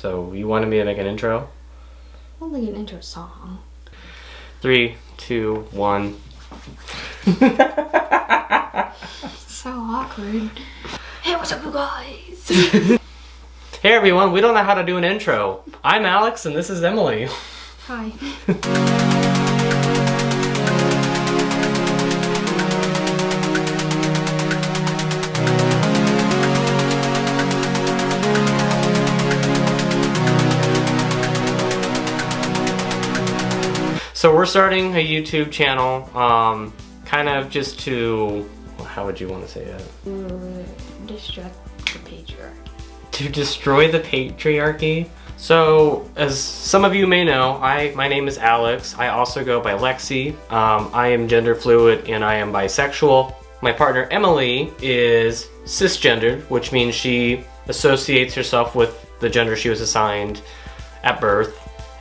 So you wanted me to make an intro? Well, like an intro song. 3, 2, 1. So awkward. Hey, what's up, you guys? Hey everyone, we don't know how to do an intro. I'm Alex and this is Emily. Hi. So we're starting a YouTube channel, kind of just to, how would you want to say it? Distract the patriarchy. To destroy the patriarchy. So, as some of you may know, my name is Alex. I also go by Lexi. I am gender fluid and I am bisexual. My partner Emily is cisgendered, which means she associates herself with the gender she was assigned at birth.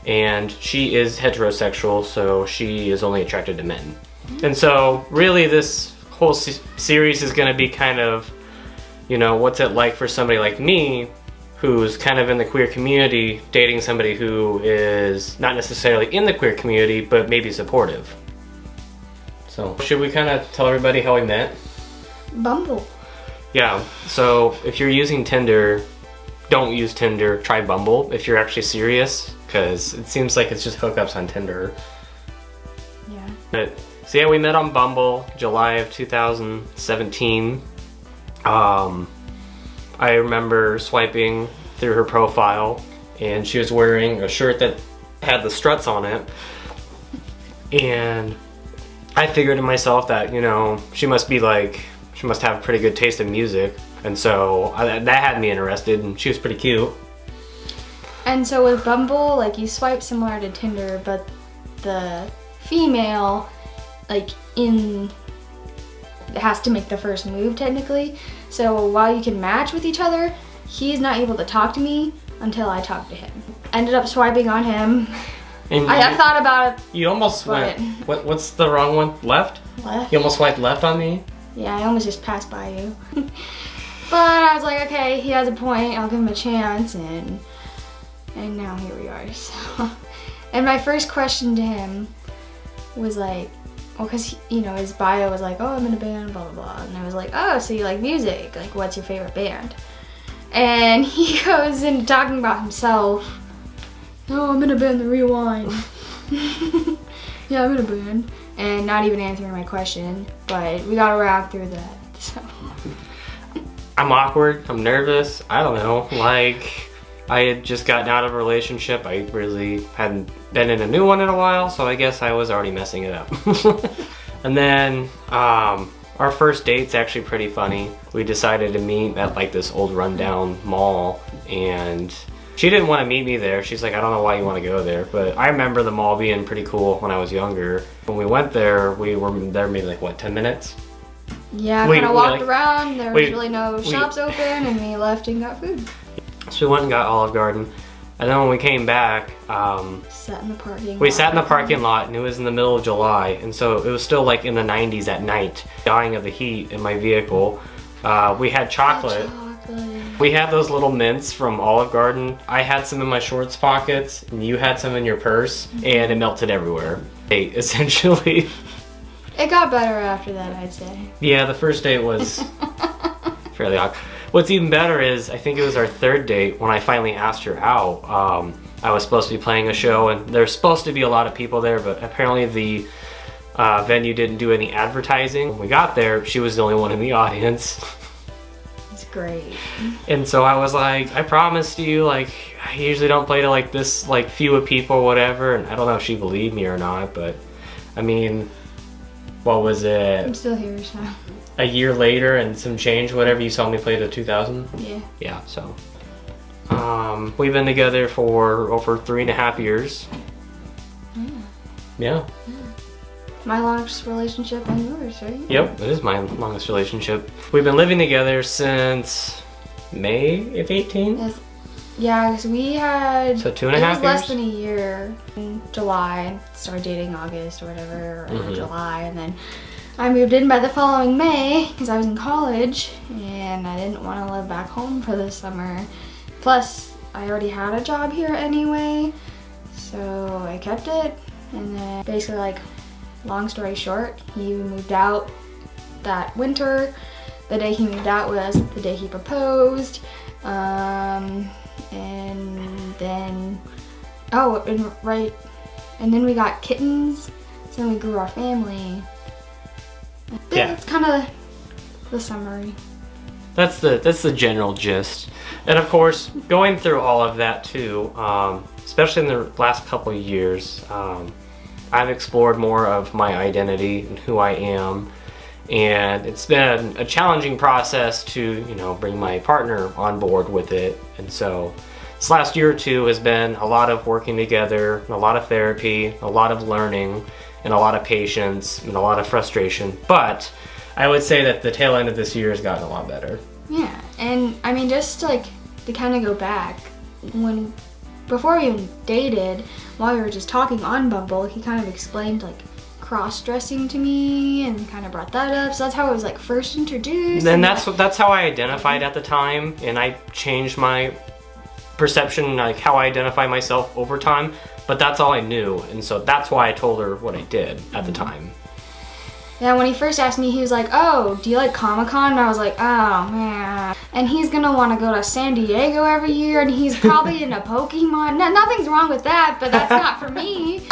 And she is heterosexual, so she is only attracted to men. And so, really, this whole series is going to be kind of, you know, what's it like for somebody like me, who's kind of in the queer community, dating somebody who is not necessarily in the queer community, but maybe supportive. So, should we kind of tell everybody how we met? Bumble. Yeah, so if you're using Tinder, don't use Tinder, try Bumble if you're actually serious, because it seems like it's just hookups on Tinder. Yeah. So yeah, we met on Bumble, July of 2017. I remember swiping through her profile, and she was wearing a shirt that had the struts on it. And I figured to myself that, you know, she must have a pretty good taste in music. And so that had me interested, and she was pretty cute. And so with Bumble, like, you swipe similar to Tinder, but the female, like, has to make the first move technically. So while you can match with each other, he's not able to talk to me until I talk to him. Ended up swiping on him. And I thought about it. You almost went, what's the wrong one? Left? Left. You almost swiped left on me? Yeah, I almost just passed by you. But I was like, okay, he has a point, I'll give him a chance, and now here we are. So. And my first question to him was like, well, because, you know, his bio was like, oh, I'm in a band, blah, blah, blah. And I was like, oh, so you like music? Like, what's your favorite band? And he goes into talking about himself. Oh, I'm in a band, The Rewind. Yeah, I'm in a band. And not even answering my question, but we got around through that, so. I'm awkward, I'm nervous, I don't know, like, I had just gotten out of a relationship, I really hadn't been in a new one in a while, so I guess I was already messing it up. And then, our first date's actually pretty funny. We decided to meet at like this old rundown mall, and she didn't want to meet me there. She's like, I don't know why you want to go there, but I remember the mall being pretty cool when I was younger. When we went there, we were there maybe like, what, 10 minutes? Yeah, kind of walked around, there was really no shops open, and we left and got food. So we went and got Olive Garden, and then when we came back, sat in the parking lot. We sat in the parking lot, and it was in the middle of July, and so it was still like in the 90s at night, dying of the heat in my vehicle. We had chocolate. We had those little mints from Olive Garden. I had some in my shorts pockets, and you had some in your purse, and it melted everywhere. Essentially. It got better after that, I'd say. Yeah, the first date was fairly awkward. What's even better is, I think it was our third date when I finally asked her out. I was supposed to be playing a show, and there's supposed to be a lot of people there, but apparently the venue didn't do any advertising. When we got there, she was the only one in the audience. It's great. And so I was like, I promised you, like, I usually don't play to like this, like, few of people or whatever, and I don't know if she believed me or not, but I mean, what was it? I'm still here, so. A year later and some change, whatever, you saw me play to 2000? Yeah. Yeah, so. We've been together for over 3.5 years. Yeah. My longest relationship and yours, right? Yep, it is my longest relationship. We've been living together since May of 18? Yes. Yeah, because we had... So 2.5 years? It was less than a year. In July, started dating August or whatever, or July, and then I moved in by the following May because I was in college and I didn't want to live back home for the summer. Plus, I already had a job here anyway, so I kept it. And then basically, like, long story short, he moved out that winter. The day he moved out was the day he proposed. And then, and then we got kittens, so then we grew our family. Yeah. That's kind of the summary. That's the general gist. And of course, going through all of that too, especially in the last couple of years, I've explored more of my identity and who I am. And it's been a challenging process to, bring my partner on board with it. And so this last year or two has been a lot of working together, a lot of therapy, a lot of learning, and a lot of patience, and a lot of frustration. But I would say that the tail end of this year has gotten a lot better. Yeah, and I mean, just like to kind of go back, before we even dated, while we were just talking on Bumble, he kind of explained like cross-dressing to me and kind of brought that up. So that's how I was like first introduced. And that's how I identified at the time, and I changed my perception, like how I identify myself over time. But that's all I knew, and so that's why I told her what I did at the time. Yeah, when he first asked me, he was like, "Oh, do you like Comic-Con?" And I was like, "Oh, man." And he's gonna want to go to San Diego every year, and he's probably into Pokemon. Nothing's wrong with that, but that's not for me.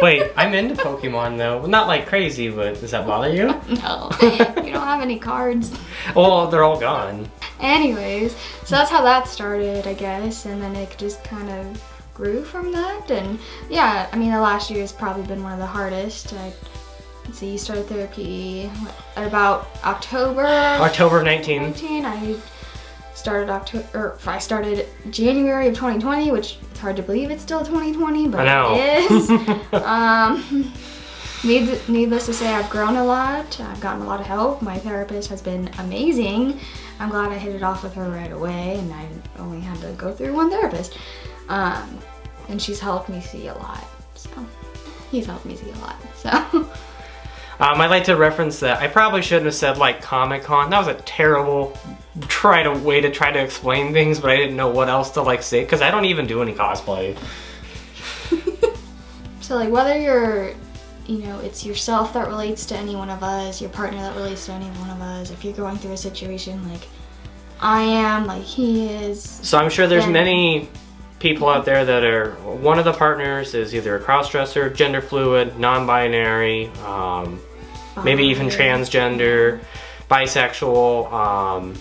Wait, I'm into Pokemon though. Not like crazy, but does that bother you? No, you don't have any cards. Well, they're all gone. Anyways, so that's how that started, I guess, and then it just kind of grew from that. And yeah, I mean, the last year has probably been one of the hardest. Let's see, you started therapy at about October of 19. I started January of 2020, which it's hard to believe it's still 2020, but I know. it is. Needless to say, I've grown a lot. I've gotten a lot of help. My therapist has been amazing. I'm glad I hit it off with her right away, and I only had to go through one therapist. And she's helped me see a lot. So he's helped me see a lot. So. I'd like to reference that I probably shouldn't have said like Comic-Con. That was a terrible way to try to explain things, but I didn't know what else to like say because I don't even do any cosplay. So like whether you're, it's yourself that relates to any one of us, your partner that relates to any one of us, if you're going through a situation like I am, like he is. So I'm sure there's many people out there that are, one of the partners is either a cross-dresser, gender fluid, non-binary, maybe even transgender, bisexual,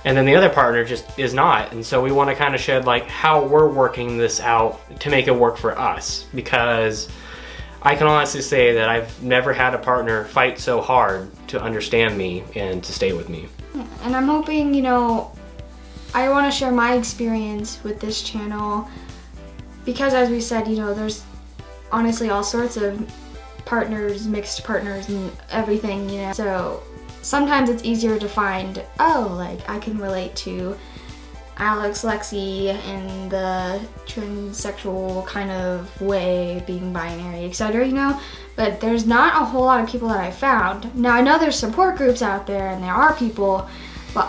and then the other partner just is not. And so we want to kind of shed like how we're working this out to make it work for us, because I can honestly say that I've never had a partner fight so hard to understand me and to stay with me. And I'm hoping, I want to share my experience with this channel because, as we said, there's honestly all sorts of partners, mixed partners, and everything, So sometimes it's easier to find, like I can relate to Alex, Lexi in the transsexual kind of way, being binary, etc., But there's not a whole lot of people that I found. Now, I know there's support groups out there and there are people, but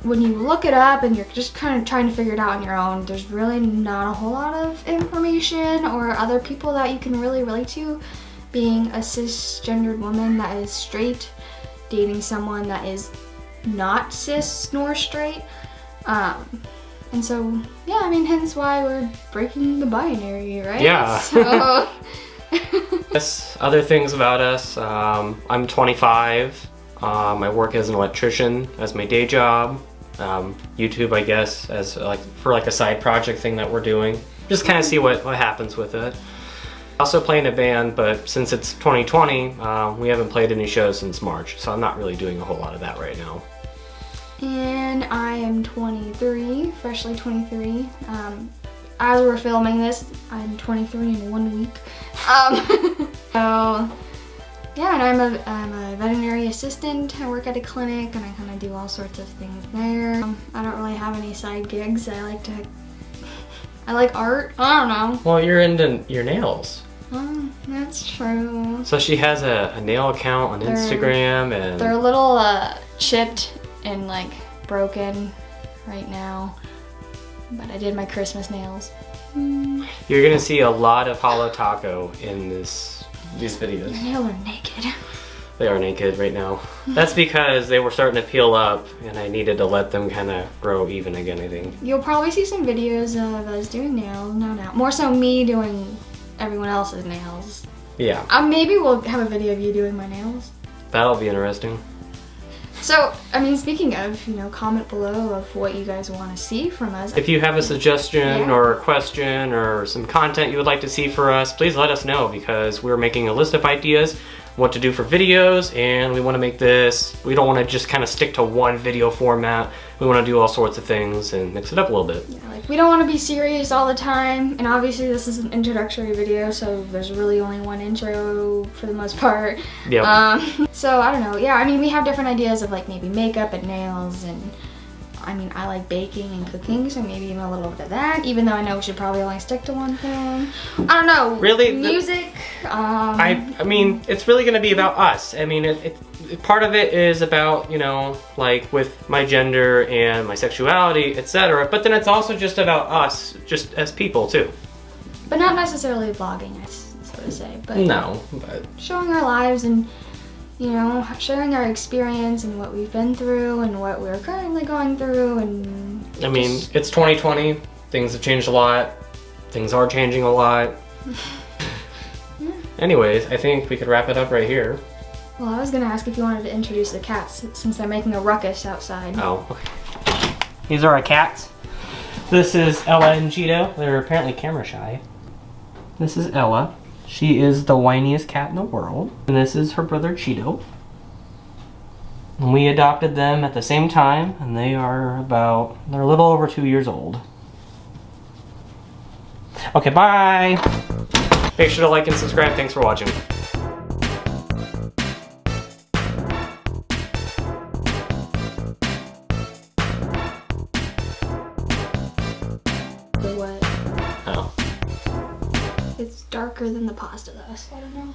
when you look it up and you're just kind of trying to figure it out on your own, there's really not a whole lot of information or other people that you can really relate to. Being a cisgendered woman that is straight, dating someone that is not cis nor straight. And so, yeah, I mean, hence why we're breaking the binary, right? Yeah. So. Yes, other things about us. I'm 25. I work as an electrician as my day job. YouTube, I guess, as for a side project thing that we're doing. Just kind of see what happens with it. I also play in a band, but since it's 2020, we haven't played any shows since March, so I'm not really doing a whole lot of that right now. And I am 23, freshly 23. As we're filming this, I'm 23 in 1 week. So, yeah, and I'm a veterinary assistant. I work at a clinic, and I kind of do all sorts of things there. I don't really have any side gigs. I like art. I don't know. Well, you're into your nails. That's true. So she has a nail account on Instagram, and they're a little chipped and broken right now. but I did my Christmas nails. You're gonna see a lot of hollow taco in these videos. Your nails are naked. They are naked right now. That's because they were starting to peel up and I needed to let them kind of grow even again, I think. You'll probably see some videos of us doing nails, no doubt. More so me doing everyone else's nails. Yeah. Maybe we'll have a video of you doing my nails. That'll be interesting. So, I mean, speaking of, you know, comment below of what you guys want to see from us. If you have a suggestion Yeah. or a question or some content you would like to see for us, please let us know because we're making a list of ideas, what to do for videos, and we want to make this, we don't want to just kind of stick to one video format. We want to do all sorts of things and mix it up a little bit. Yeah, like, we don't want to be serious all the time, and obviously this is an introductory video, so there's really only one intro for the most part. Yep. So I don't know, yeah, I mean, we have different ideas of like maybe makeup and nails, and I mean, I like baking and cooking, so maybe even a little bit of that, even though I know we should probably only stick to one thing. I don't know. Really, music. I mean, it's really going to be about us. I mean, part of it is about, you know, like with my gender and my sexuality, etc. But then it's also just about us, just as people too. But not necessarily vlogging, I so to say. But no, but showing our lives and, you know, sharing our experience and what we've been through and what we're currently going through. And I mean, it's 2020. Things have changed a lot. Things are changing a lot. Yeah. Anyways, I think we could wrap it up right here. Well, I was gonna ask if you wanted to introduce the cats since they're making a ruckus outside. Oh, okay. These are our cats. This is Ella and Cheeto. They're apparently camera shy. This is Ella. She is the whiniest cat in the world. And this is her brother Cheeto. And we adopted them at the same time, and they're a little over 2 years old. Okay, bye! Make sure to like and subscribe. Thanks for watching. The what? Oh. It's darker than the pasta though, so I don't know.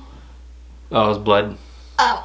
Oh, it was blood. Oh.